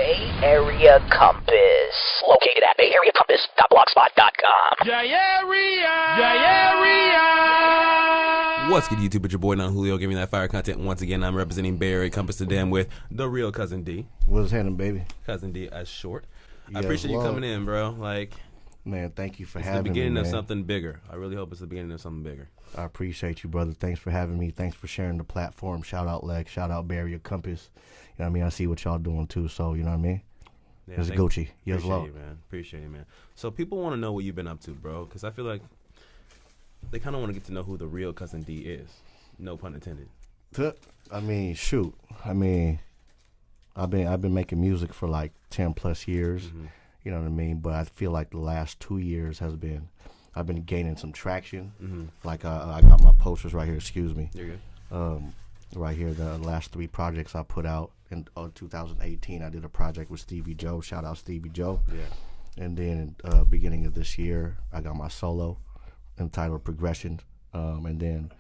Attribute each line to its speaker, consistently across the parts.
Speaker 1: Bay Area Compass. Located at BayAreaCompass.blogspot.com.
Speaker 2: BayArea! What's good, YouTube? It's your boy, Julio, giving that fire content. Once again, I'm representing BayAreaCompass today. I'm with the Real Cuzzin D.
Speaker 3: What's happening, baby?
Speaker 2: Cuzzin D as short. I
Speaker 3: Yes,
Speaker 2: appreciate you
Speaker 3: love.
Speaker 2: coming in, bro. Like,
Speaker 3: Man, thank you for
Speaker 2: it's
Speaker 3: having
Speaker 2: the
Speaker 3: me,
Speaker 2: beginning of
Speaker 3: man.
Speaker 2: something bigger. I really hope it's the beginning of something bigger.
Speaker 3: I appreciate you, brother. Thanks for having me. Thanks for sharing the platform. Shout out Lex. Shout out BayAreaCompass. You know what I mean? I see what y'all doing, too, so you know what I mean?
Speaker 2: Yeah,
Speaker 3: It's Gucci. Yes,
Speaker 2: appreciate
Speaker 3: love.
Speaker 2: you, man. Appreciate you, man. So people want to know what you've been up to, bro, because I feel like they kind of want to get to know who the Real Cuzzin D is. No pun intended.
Speaker 3: I mean, shoot. I mean, I've been making music for like 10 plus years.
Speaker 2: Mm-hmm.
Speaker 3: You know what I mean? But I feel like the last 2 years I've been gaining some traction.
Speaker 2: Mm-hmm.
Speaker 3: Like I got my posters right here. Excuse me.
Speaker 2: You're good.
Speaker 3: Right here, the last 3 projects I put out in 2018. I did a project with Stevie Joe. Shout out Stevie Joe.
Speaker 2: Yeah.
Speaker 3: And then beginning of this year, I got my solo entitled Progression. And then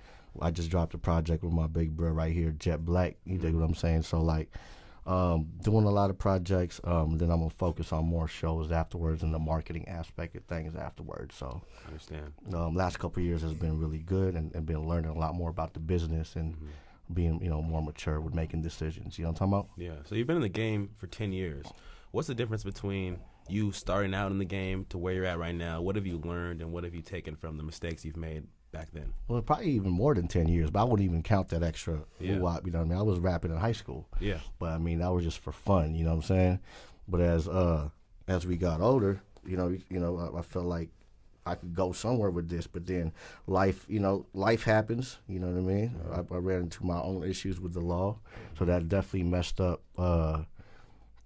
Speaker 3: I just dropped a project with my big bro right here, Jet Black. You dig what I'm saying? So like doing a lot of projects. Then I'm gonna focus on more shows afterwards and the marketing aspect of things afterwards. So
Speaker 2: I understand.
Speaker 3: last couple of years has been really good and been learning a lot more about the business and being more mature with making decisions. You know what I'm talking about?
Speaker 2: Yeah. So you've been in the game for 10 years. What's the difference between you starting out in the game to where you're at right now? What have you learned and what have you taken from the mistakes you've made back then?
Speaker 3: Well, probably even more than 10 years, but I wouldn't even count that extra
Speaker 2: Yeah.
Speaker 3: woo-wop, you know what I mean? I was rapping in high school.
Speaker 2: Yeah.
Speaker 3: But I mean, that was just for fun, you know what I'm saying? But as we got older, I felt like I could go somewhere with this, but then life happens, you know what I mean?
Speaker 2: Mm-hmm.
Speaker 3: I ran into my own issues with the law, so that definitely messed up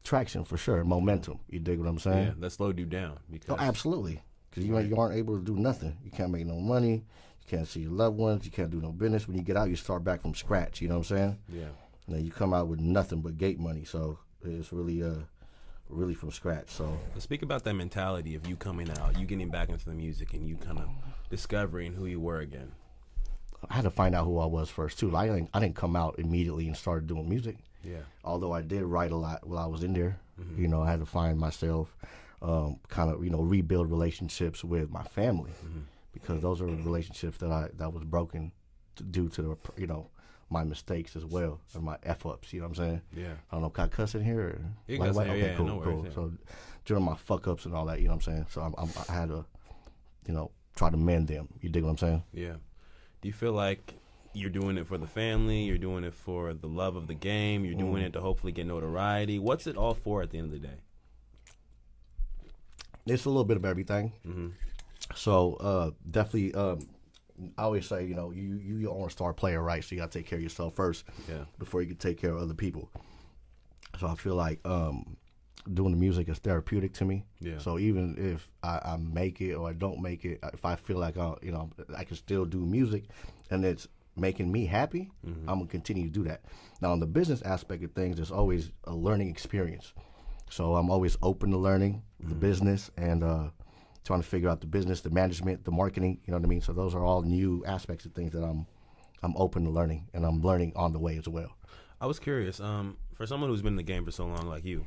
Speaker 3: traction for sure, momentum. You dig what I'm saying?
Speaker 2: Yeah. That slowed you down because
Speaker 3: Oh, absolutely. Because you aren't able to do nothing. You can't make no money. You can't see your loved ones. You can't do no business. When you get out, you start back from scratch. You know what I'm saying?
Speaker 2: Yeah.
Speaker 3: And then you come out with nothing but gate money. So it's really from scratch. So
Speaker 2: Speak about that mentality of you coming out, you getting back into the music, and you kind of discovering who you were again.
Speaker 3: I had to find out who I was first too. Like, I didn't come out immediately and started doing music.
Speaker 2: Yeah.
Speaker 3: Although I did write a lot while I was in there. I had to find myself, kind of rebuild relationships with my family, because those are relationships that was broken due to my mistakes as well and my f ups. You know what I'm saying?
Speaker 2: Yeah.
Speaker 3: I don't know, can I cuss in here? Or,
Speaker 2: You can cuss in here,
Speaker 3: okay,
Speaker 2: yeah,
Speaker 3: cool,
Speaker 2: no worries,
Speaker 3: cool.
Speaker 2: yeah.
Speaker 3: So during my fuck ups and all that, you know what I'm saying? So I had to, try to mend them. You dig what I'm saying?
Speaker 2: Yeah. Do you feel like you're doing it for the family, you're doing it for the love of the game, you're doing it to hopefully get notoriety? What's it all for at the end of the day?
Speaker 3: It's a little bit of everything. So definitely, I always say, you are a star player, right? So you got to take care of yourself first,
Speaker 2: Yeah.
Speaker 3: before you can take care of other people. So I feel like doing the music is therapeutic to me.
Speaker 2: Yeah.
Speaker 3: So even if I make it or I don't make it, if I feel like I can still do music, and it's making me happy, I'm gonna continue to do that. Now, on the business aspect of things, there's always a learning experience. So I'm always open to learning the business and trying to figure out the business, the management, the marketing. You know what I mean? So those are all new aspects of things that I'm open to learning, and I'm learning on the way as well.
Speaker 2: I was curious, for someone who's been in the game for so long like you,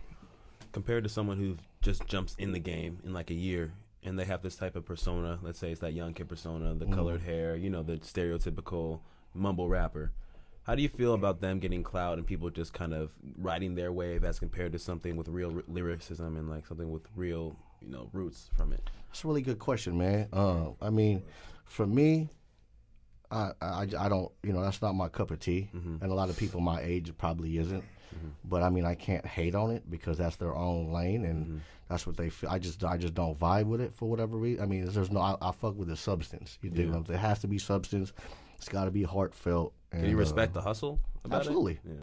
Speaker 2: compared to someone who just jumps in the game in like a year and they have this type of persona, let's say it's that young kid persona, the colored hair, the stereotypical mumble rapper. How do you feel about them getting clout and people just kind of riding their wave as compared to something with real lyricism and like something with real, roots from it?
Speaker 3: That's a really good question, man. I mean, for me, I don't, that's not my cup of tea, and a lot of people my age it probably isn't. But I mean, I can't hate on it because that's their own lane and that's what they feel. I just don't vibe with it for whatever reason. I mean, I fuck with the substance. You dig? There has to be substance. It's got to be heartfelt. And,
Speaker 2: Can you respect the hustle about
Speaker 3: absolutely.
Speaker 2: it? Yeah.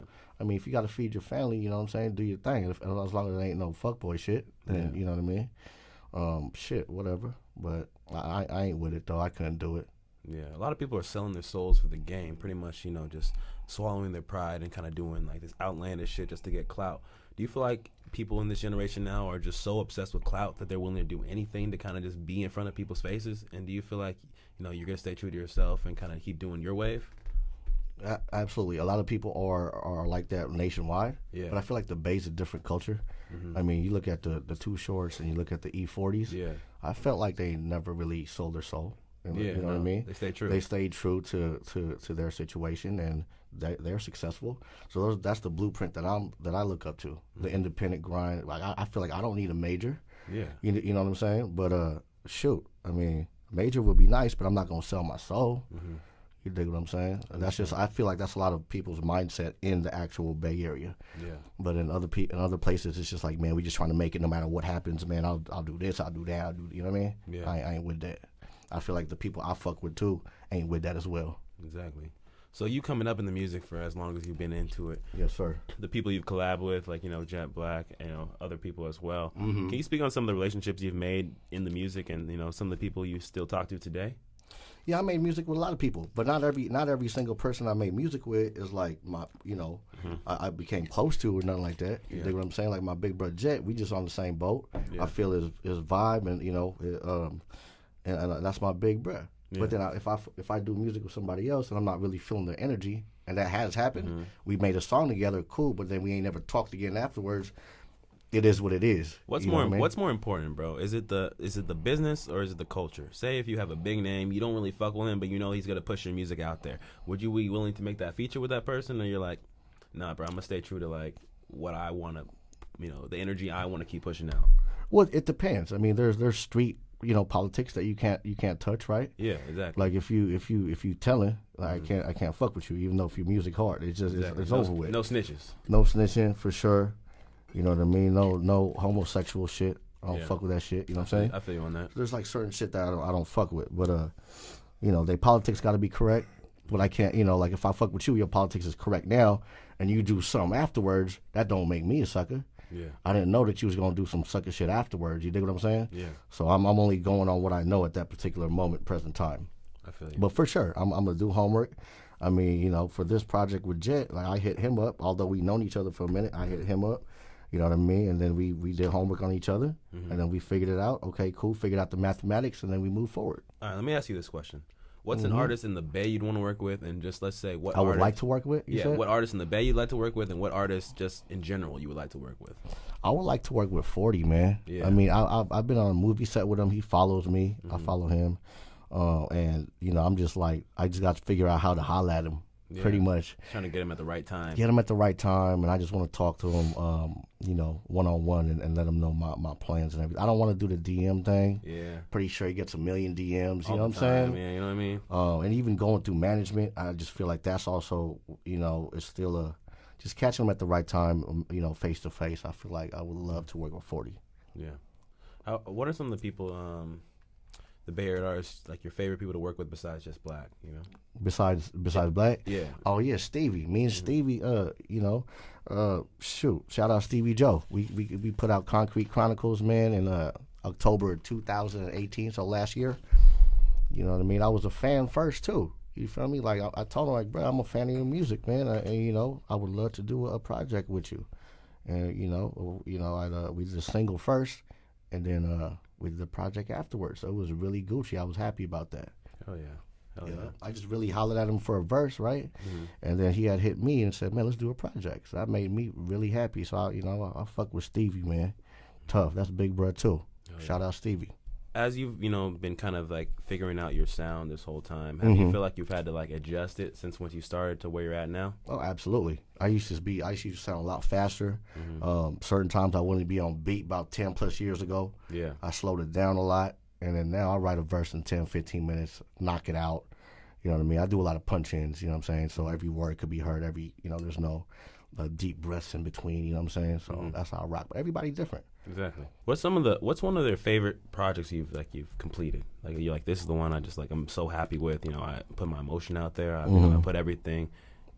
Speaker 3: I mean, if you got to feed your family, you know what I'm saying, do your thing. As long as it ain't no fuckboy shit, then you know what I mean. Shit, whatever. But I ain't with it though. I couldn't do it.
Speaker 2: Yeah, a lot of people are selling their souls for the game, pretty much, just swallowing their pride and kind of doing like this outlandish shit just to get clout. Do you feel like people in this generation now are just so obsessed with clout that they're willing to do anything to kind of just be in front of people's faces? And do you feel like, you're going to stay true to yourself and kind of keep doing your wave?
Speaker 3: Absolutely. A lot of people are like that nationwide.
Speaker 2: Yeah.
Speaker 3: But I feel like the Bay's a different culture. I mean, you look at the Too Shorts and you look at the E-40s.
Speaker 2: Yeah.
Speaker 3: I felt like they never really sold their soul.
Speaker 2: Yeah,
Speaker 3: you know what I mean?
Speaker 2: They stayed true.
Speaker 3: They stayed true to their situation, and they're successful. So that's the blueprint that I look up to. The independent grind. Like I feel like I don't need a major.
Speaker 2: Yeah.
Speaker 3: You know what I'm saying? But shoot, I mean, major would be nice, but I'm not gonna sell my soul. You dig what I'm saying? And that's just, I feel like that's a lot of people's mindset in the actual Bay Area.
Speaker 2: Yeah.
Speaker 3: But in other places, it's just like, man, we just trying to make it no matter what happens. Man, I'll do this, I'll do that, I'll do, you know what I mean?
Speaker 2: Yeah.
Speaker 3: I ain't with that. I feel like the people I fuck with too ain't with that as well.
Speaker 2: Exactly. So you coming up in the music for as long as you've been into it.
Speaker 3: Yes, sir.
Speaker 2: The people you've collabed with, like, Jet Black, other people as well. Can you speak on some of the relationships you've made in the music and, some of the people you still talk to today?
Speaker 3: Yeah, I made music with a lot of people, but not every single person I made music with is like my, I became close to or nothing like that. You dig what I'm saying? Like my big brother Jet, we just on the same boat.
Speaker 2: Yeah.
Speaker 3: I feel his vibe, and and that's my big brother. Yeah. But then if I do music with somebody else and I'm not really feeling their energy, and that has happened, we made a song together, cool, but then we ain't never talked again afterwards. It is what it is.
Speaker 2: What's more important, bro? Is it the business or is it the culture? Say if you have a big name, you don't really fuck with him, but he's gonna push your music out there. Would you be willing to make that feature with that person, or you're like, nah, bro, I'm gonna stay true to like what I wanna, the energy I wanna keep pushing out?
Speaker 3: Well, it depends. I mean, there's street politics that you can't touch, right?
Speaker 2: Yeah, exactly.
Speaker 3: Like if you telling, like, I can't fuck with you, even though if your music hard, it's just it's over with.
Speaker 2: No snitches.
Speaker 3: No snitching for sure. You know what I mean? No homosexual shit. I don't fuck with that shit. You know what I'm saying?
Speaker 2: I feel you on that.
Speaker 3: There's like certain shit that I don't fuck with. But they politics got to be correct. But I can't. Like if I fuck with you, your politics is correct now, and you do something afterwards, that don't make me a sucker.
Speaker 2: Yeah.
Speaker 3: I didn't know that you was gonna do some sucker shit afterwards. You dig what I'm saying?
Speaker 2: Yeah.
Speaker 3: So I'm only going on what I know at that particular moment, present time.
Speaker 2: I feel you.
Speaker 3: But for sure, I'm gonna do homework. I mean, for this project with Jet, like I hit him up. Although we known each other for a minute, I hit him up. You know what I mean? And then we did homework on each other, and then we figured it out. Okay, cool. Figured out the mathematics, and then we moved forward.
Speaker 2: All right, let me ask you this question. What's an artist in the Bay you'd want to work with, and just let's say what
Speaker 3: I would like to work with? You said?
Speaker 2: What artist in the Bay you'd like to work with, and what artist just in general you would like to work with?
Speaker 3: I would like to work with 40, man.
Speaker 2: Yeah.
Speaker 3: I mean, I've been on a movie set with him. He follows me. I follow him. And, I'm just like, I just got to figure out how to holler at him.
Speaker 2: Yeah.
Speaker 3: Pretty much.
Speaker 2: Trying to get him at the right time.
Speaker 3: Get him at the right time, and I just want to talk to him, one-on-one and let him know my plans and everything. I don't want to do the DM thing.
Speaker 2: Yeah.
Speaker 3: Pretty sure he gets a million DMs, you know what I'm
Speaker 2: saying?
Speaker 3: saying?
Speaker 2: Yeah, you know what I mean?
Speaker 3: And even going through management, I just feel like that's also, it's still just catching him at the right time, face to face. I feel like I would love to work with 40.
Speaker 2: Yeah. What are some of the people, the Bay Area artists, like your favorite people to work with besides just Black,
Speaker 3: Besides Black?
Speaker 2: Yeah.
Speaker 3: Oh yeah, Stevie. Me and Stevie, shout out Stevie Joe. We put out Concrete Chronicles, man, in October 2018, so last year. You know what I mean? I was a fan first too. You feel me? Like I told him, like, bro, I'm a fan of your music, man, and I would love to do a project with you. And we did a single first, and then we did the project afterwards. So it was really Gucci. I was happy about that.
Speaker 2: Oh yeah. Hell yeah.
Speaker 3: I just really hollered at him for a verse, right? And then he had hit me and said, man, let's do a project. So that made me really happy. So I fuck with Stevie, man. Tough. That's Big Bro too. Shout out Stevie.
Speaker 2: As you've been kind of like figuring out your sound this whole time, have you feel like you've had to like adjust it since once you started to where you're at now?
Speaker 3: Oh, absolutely. I used to sound a lot faster. Certain times I wouldn't be on beat about 10 plus years ago. Yeah. I slowed it down a lot, and then now I write a verse in 10, 15 minutes, knock it out. You know what I mean? I do a lot of punch-ins, you know what I'm saying? So every word could be heard, there's no deep breaths in between, you know what I'm saying? So that's how I rock. But everybody's different.
Speaker 2: Exactly. What's one of their favorite projects you've completed? Like you're like, this is the one I just like I'm so happy with. I put my emotion out there. I put everything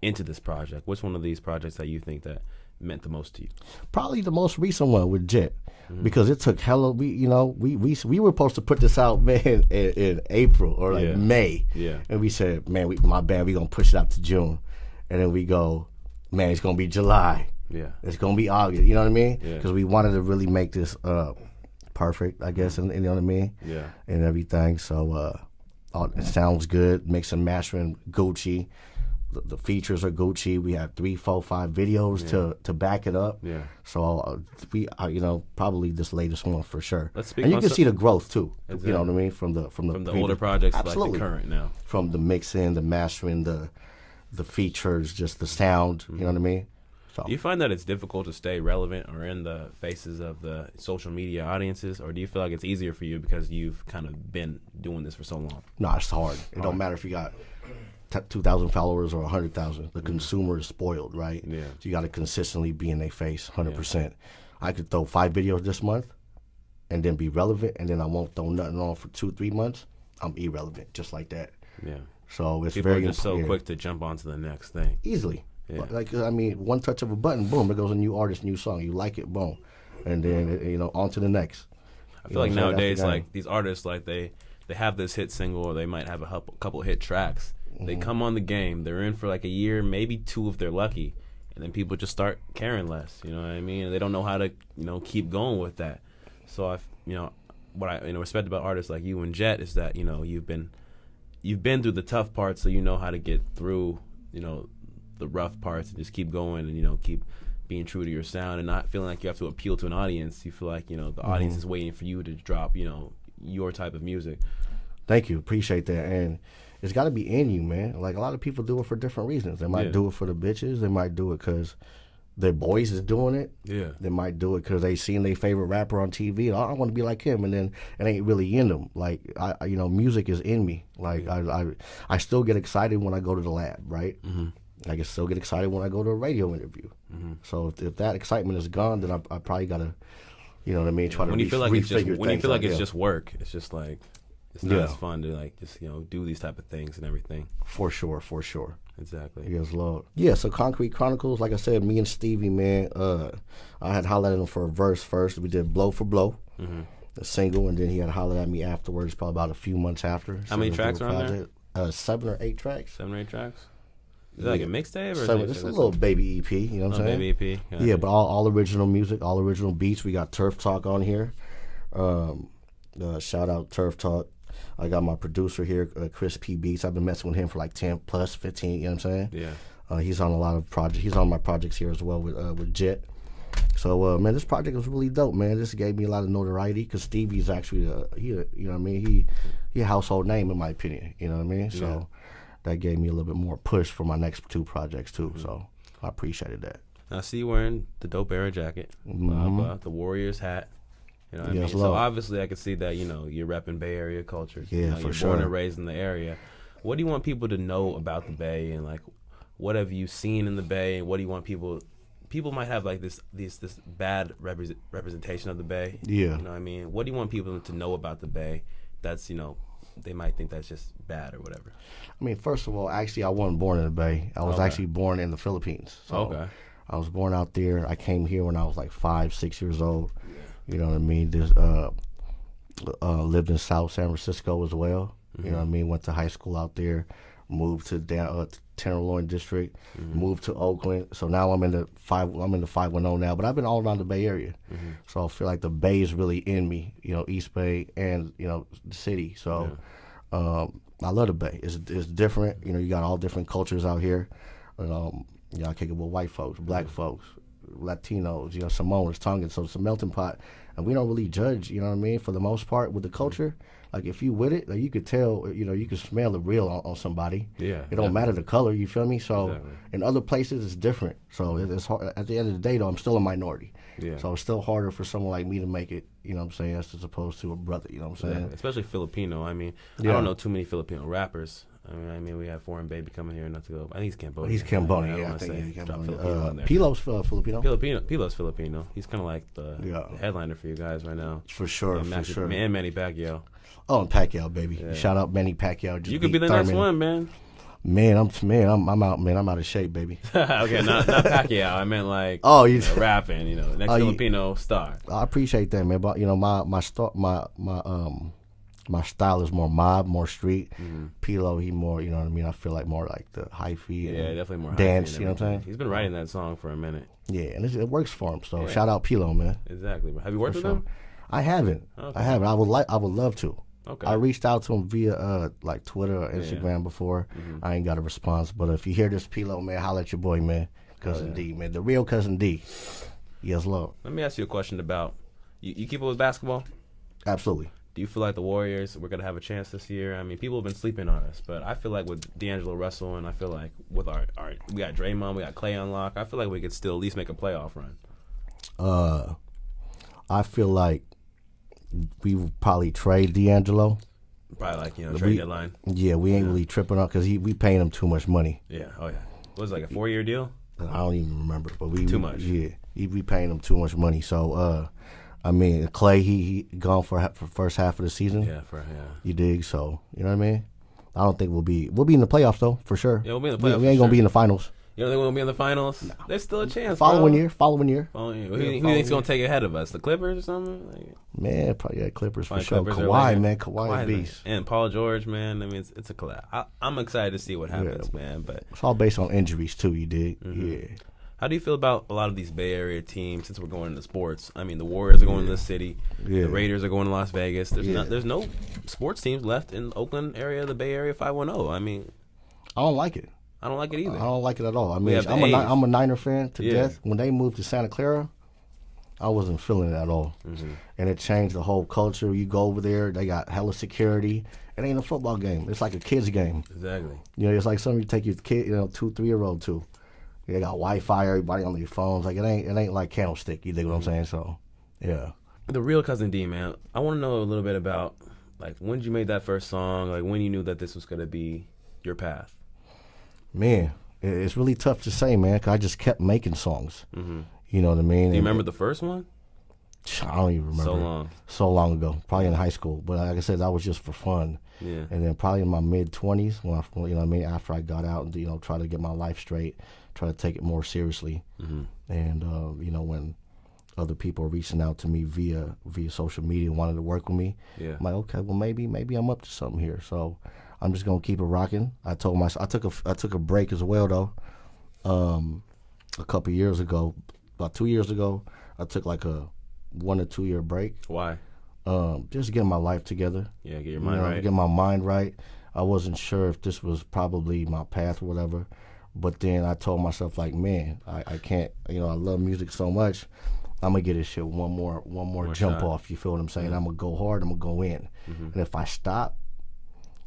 Speaker 2: into this project. What's one of these projects that you think that meant the most to you?
Speaker 3: Probably the most recent one with Jet, because it took hella. We were supposed to put this out, man, in April or May. Yeah. And we said, man, my band, we gonna push it out to June, and then we go, man, it's gonna be July. Yeah. It's going to be August, you know what I mean? Because we wanted to really make this perfect, I guess, and you know what I mean? Yeah. And everything. So it sounds good. Mix and mastering, Gucci. the features are Gucci. We have 3, 4, 5 videos to back it up.
Speaker 2: Yeah.
Speaker 3: So we are, probably this latest one for sure.
Speaker 2: Let's speak
Speaker 3: and you
Speaker 2: on
Speaker 3: can
Speaker 2: some-
Speaker 3: see the growth too.
Speaker 2: Exactly.
Speaker 3: You know what I mean from the
Speaker 2: older projects
Speaker 3: Absolutely.
Speaker 2: like the current now.
Speaker 3: From the mixing, the mastering, the features, just the sound. You know what I mean? So
Speaker 2: Do you find that it's difficult to stay relevant or in the faces of the social media audiences, or do you feel like it's easier for you because you've kind of been doing this for so long?
Speaker 3: no, it's hard. It don't matter if you got 2,000 followers or 100,000. The consumer is spoiled, right?
Speaker 2: Yeah.
Speaker 3: So you got to consistently be in their face, 100%. I could throw 5 videos this month, and then be relevant, and then I won't throw nothing on for 2-3 months. I'm irrelevant, just like that.
Speaker 2: Yeah.
Speaker 3: So it's
Speaker 2: People
Speaker 3: very
Speaker 2: are just so
Speaker 3: important.
Speaker 2: quick to jump onto the next thing.
Speaker 3: Easily.
Speaker 2: Yeah.
Speaker 3: Like, I mean, one touch of a button, boom, there goes a new artist, new song. You like it, boom. And then, on to the next.
Speaker 2: I feel like
Speaker 3: what I'm saying?
Speaker 2: nowadays,
Speaker 3: That's the game.
Speaker 2: like these artists, like they have this hit single, or they might have a couple hit tracks. They come on the game, they're in for like a year, maybe 2 if they're lucky, and then people just start caring less. You know what I mean? And they don't know how to, keep going with that. So what I respect about artists like you and Jet is that you've been through the tough parts, so you know how to get through the rough parts and just keep going and keep being true to your sound and not feeling like you have to appeal to an audience. You feel like the audience is waiting for you to drop your type of music.
Speaker 3: Thank you. Appreciate that. And it's got to be in you, man. Like, a lot of people do it for different reasons. They might do it for the bitches. They might do it because their boys is doing it.
Speaker 2: Yeah.
Speaker 3: They might do it because they seen their favorite rapper on TV. I want to be like him, and then it ain't really in them. Like, music is in me. Like, I still get excited when I go to the lab, right? Mm-hmm. I can still get excited when I go to a radio interview. Mm-hmm. So if that excitement is gone, then I probably got to, try to
Speaker 2: when you feel like
Speaker 3: it's
Speaker 2: just work, it's just like it's not as fun to like just do these type of things and everything.
Speaker 3: For sure.
Speaker 2: Exactly.
Speaker 3: Yes, Lord. Yeah, so Concrete Chronicles, like I said, me and Stevie, man, I had hollered at him for a verse first. We did Blow for Blow, the single, and then he had hollered at me afterwards, probably about a few months after.
Speaker 2: How many tracks are on
Speaker 3: there? 7 or 8 tracks.
Speaker 2: 7 or 8 tracks? Is that like a mixtape? Or
Speaker 3: It's a little baby EP, you know what I'm saying?
Speaker 2: Baby EP.
Speaker 3: Yeah, but all original music, all original beats. We got Turf Talk on here. Shout out Turf Talk. I got my producer here, Chris P. Beats. I've been messing with him for like 10 plus 15, you know what I'm saying?
Speaker 2: Yeah.
Speaker 3: He's on a lot of projects. He's on my projects here as well with Jet. So, man, this project was really dope, man. This gave me a lot of notoriety because Stevie's actually, you know what I mean? He a household name in my opinion, you know what I mean? So that gave me a little bit more push for my next 2 projects too. So I appreciated that.
Speaker 2: Now, I see you wearing the dope era jacket, the Warriors hat. You know what I mean?
Speaker 3: Yes,
Speaker 2: So
Speaker 3: Lord.
Speaker 2: obviously I can see that, you're repping Bay Area culture.
Speaker 3: Yeah, for
Speaker 2: you're
Speaker 3: sure.
Speaker 2: born and raised in the area. What do you want people to know about the Bay, and like what have you seen in the Bay, and what do you want people might have like this bad representation of the Bay.
Speaker 3: Yeah.
Speaker 2: You know what I mean? What do you want people to know about the Bay that's, they might think that's just bad or whatever?
Speaker 3: I mean, first of all, actually, I wasn't born in the Bay. I was actually born in the Philippines. So
Speaker 2: Okay.
Speaker 3: I was born out there. I came here when I was like 5, 6 years old. You know what I mean? Lived in South San Francisco as well. You know what I mean? Went to high school out there. Moved to Tenderloin District. Moved to Oakland. So now I'm in the 510 now. But I've been all around the Bay Area. So I feel like the Bay is really in me. East Bay and the city. So I love the Bay. It's different. You got all different cultures out here. I kick it with white folks, black folks, Latinos, Samoans, Tongans. So it's a melting pot, and we don't really judge. You know what I mean? For the most part, with the culture, like if you with it, like you could tell. You could smell the real on somebody.
Speaker 2: Yeah,
Speaker 3: it don't matter the color. You feel me? So
Speaker 2: Exactly.
Speaker 3: in other places, it's different. So it's hard. At the end of the day, though, I'm still a minority.
Speaker 2: Yeah.
Speaker 3: So it's still harder for someone like me to make it. You know what I'm saying? As opposed to a brother. You know what I'm saying?
Speaker 2: Yeah, especially Filipino. I mean, I
Speaker 3: Yeah.
Speaker 2: don't know too many Filipino rappers. I mean, we have Foreign Baby coming here not to go. I think he's Cambodian.
Speaker 3: He's Cambodian.
Speaker 2: I don't
Speaker 3: Yeah, I
Speaker 2: wanna
Speaker 3: think
Speaker 2: say
Speaker 3: he's
Speaker 2: drop
Speaker 3: Cambodian.
Speaker 2: Filipino in there.
Speaker 3: Pilo's Filipino.
Speaker 2: Pilo's Filipino. He's kind of like the headliner for you guys right now.
Speaker 3: For sure,
Speaker 2: and
Speaker 3: for sure.
Speaker 2: And Manny Pacquiao.
Speaker 3: Oh, and Pacquiao, baby!
Speaker 2: Yeah.
Speaker 3: Shout out Manny Pacquiao. Just
Speaker 2: You could be
Speaker 3: beat
Speaker 2: the next
Speaker 3: Thurman.
Speaker 2: one, man.
Speaker 3: Man, I'm out, man. I'm out of shape, baby.
Speaker 2: Okay, not Pacquiao. I meant like rapping. Next Filipino star.
Speaker 3: I appreciate that, man. But my style is more mob, more street. Pilo, he more, you know what I mean. I feel like more like the hyphy.
Speaker 2: Yeah, definitely more
Speaker 3: dance.
Speaker 2: hyphy and
Speaker 3: You know what I'm saying?
Speaker 2: He's been writing that song for a minute.
Speaker 3: Yeah, and it works for him. So shout out Pilo, man.
Speaker 2: Exactly. Have you worked with him?
Speaker 3: I haven't.
Speaker 2: Okay.
Speaker 3: I haven't. I would love to.
Speaker 2: Okay.
Speaker 3: I reached out to him via like Twitter or Instagram before. I ain't got a response. But if you hear this, Pilo, man, holla at your boy, man. Cuzzin D, man. The Real Cuzzin D. Yes, Lord.
Speaker 2: Let me ask you a question about, you keep up with basketball?
Speaker 3: Absolutely.
Speaker 2: Do you feel like the Warriors, we're going to have a chance this year? I mean, people have been sleeping on us, but I feel like with D'Angelo Russell, and I feel like with our we got Draymond, we got Clay on lock, I feel like we could still at least make a playoff run.
Speaker 3: I feel like we would probably trade D'Angelo.
Speaker 2: Probably like, trade deadline.
Speaker 3: Yeah, we ain't really tripping on because we paying him too much money.
Speaker 2: Yeah, oh yeah. What was it, like a 4-year deal?
Speaker 3: I don't even remember, but
Speaker 2: too much.
Speaker 3: Yeah, we paying him too much money. So, I mean, Clay, he gone for first half of the season.
Speaker 2: Yeah,
Speaker 3: You dig? So, you know what I mean? I don't think we'll be in the playoffs though, for sure.
Speaker 2: Yeah, we'll be in the playoffs.
Speaker 3: We ain't gonna be in the finals.
Speaker 2: You don't think we'll be in the finals? No. There's still a chance.
Speaker 3: Following year.
Speaker 2: Who think's gonna take ahead of us? The Clippers or something?
Speaker 3: Man, probably Clippers for sure.
Speaker 2: Clippers
Speaker 3: Kawhi, man, Kawhi beast.
Speaker 2: And Paul George, man. I mean, it's a collab. I'm excited to see what happens, man. But
Speaker 3: it's all based on injuries too. You dig? Yeah.
Speaker 2: How do you feel about a lot of these Bay Area teams since we're going into sports? I mean, the Warriors are going to the city. Yeah. The Raiders are going to Las Vegas. There's no sports teams left in Oakland area, the Bay Area 510. I mean,
Speaker 3: I don't like it.
Speaker 2: I don't like it either.
Speaker 3: I don't like it at all. I mean, I'm a Niner fan to death. When they moved to Santa Clara, I wasn't feeling it at all. And it changed the whole culture. You go over there, they got hella security. It ain't a football game. It's like a kid's game.
Speaker 2: Exactly.
Speaker 3: It's like something you take your kid, 2, 3-year-old to. They got Wi-Fi, everybody on their phones. Like it ain't like Candlestick. You dig what I'm saying? So, yeah.
Speaker 2: The Real Cuzzin D, man. I want to know a little bit about like when did you make that first song? Like when you knew that this was gonna be your path.
Speaker 3: Man, it's really tough to say, man. 'Cause I just kept making songs. You know what I mean?
Speaker 2: Do you remember the first one?
Speaker 3: I don't even remember. So long ago, probably in high school. But like I said, that was just for fun.
Speaker 2: Yeah.
Speaker 3: And then probably in my mid-20s, when after I got out and try to get my life straight, try to take it more seriously. And when other people are reaching out to me via social media, wanted to work with me, I'm like, okay, well maybe I'm up to something here. So I'm just gonna keep it rocking. I told myself I took a break as well though. A couple years ago, about 2 years ago, I took like a 1 or 2 year break.
Speaker 2: Why?
Speaker 3: Just getting my life together.
Speaker 2: Yeah, get your mind right.
Speaker 3: Get my mind right. I wasn't sure if this was probably my path or whatever. But then I told myself, like, man, I can't, I love music so much. I'm going to get this shit one more jump shot. Off, you feel what I'm saying? I'm going to go hard, I'm going to go in. And if I stop,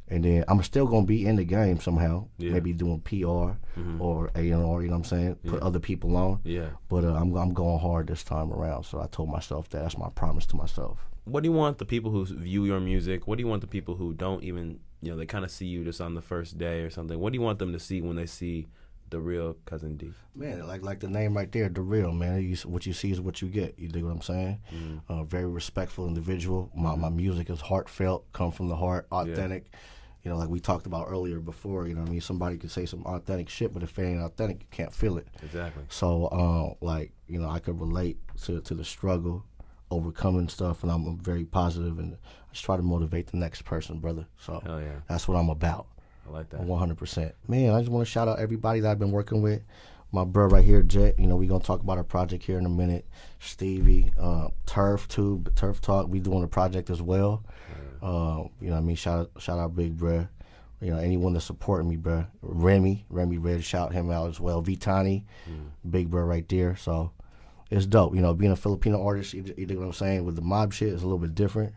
Speaker 3: and then I'm still going to be in the game somehow, maybe doing PR or A&R, you know what I'm saying? Put other people on. Yeah. But I'm going hard this time around. So I told myself that's my promise to myself.
Speaker 2: What do you want the people who view your music, what do you want the people who don't even, they kind of see you just on the first day or something, what do you want them to see when they see the Real Cuzzin D?
Speaker 3: Man, like the name right there, the Real, man. What you see is what you get. You dig what I'm saying? Very respectful individual. My music is heartfelt, come from the heart, authentic. Yeah. Like we talked about earlier before, somebody could say some authentic shit, but if it ain't authentic, you can't feel it.
Speaker 2: Exactly.
Speaker 3: So, I could relate to the struggle, overcoming stuff, and I'm very positive, and I just try to motivate the next person, brother. So that's what I'm about.
Speaker 2: I like that.
Speaker 3: 100%. Man, I just want to shout out everybody that I've been working with. My bro right here, Jet. We're going to talk about our project here in a minute. Stevie, Turf too, Turf Talk. We doing a project as well. Shout out Big Bruh. Anyone that's supporting me, bruh. Remy Red, shout him out as well. Vitani, Big Bruh right there. So it's dope. Being a Filipino artist, you dig what I'm saying? With the mob shit, it's a little bit different.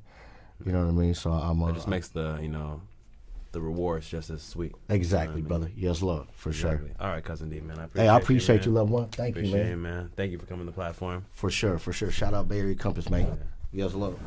Speaker 3: You know what I mean? So it just
Speaker 2: makes the rewards just as sweet.
Speaker 3: Exactly, brother. Yes, love, for sure.
Speaker 2: All right, Cuzzin D, man.
Speaker 3: I appreciate you, loved one. Thank you,
Speaker 2: man. Thank you for coming to the platform.
Speaker 3: For sure. Shout out BayAreaCompass, man. Yes, love.